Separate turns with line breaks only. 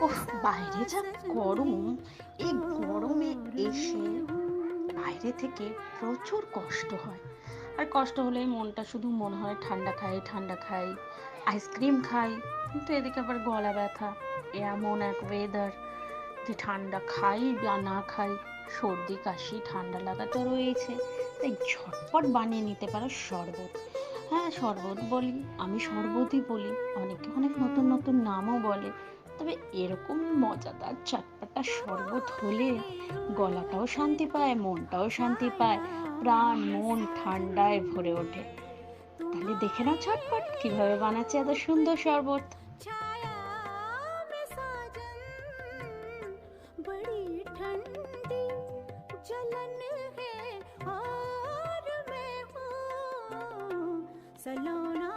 ওহ, বাইরে যা গরম! এই গরমে এসে বাইরে থেকে প্রচুর কষ্ট হয়। আর কষ্ট হলেই মনটা শুধু মনে হয় ঠান্ডা খাই, ঠান্ডা খাই, আইসক্রিম খাই। কিন্তু এদিকে আবার গলা ব্যথা। এমন এক ওয়েদার যে ঠান্ডা খাই বা না খাই, সর্দি, কাশি, ঠান্ডা লাগা তো রয়েইছে। তাই ঝটপট বানিয়ে নিতে পারো শরবত। হ্যাঁ, শরবত বলি, আমি শরবতই বলি। অনেকে অনেক নতুন, নতুন নামও বলে। তবে এরকম মজাদার চটপটা শরবত হলে গলাটাও শান্তি পায়, মনটাও শান্তি পায়, প্রাণ মন ঠান্ডায় ভরে ওঠে। তাহলে দেখে নাও ঝটপট কিভাবে বানাচ্ছে এত সুন্দর শরবত।
छाया में साजन बड़ी ठंडी जलन है और मैं हूँ सलोना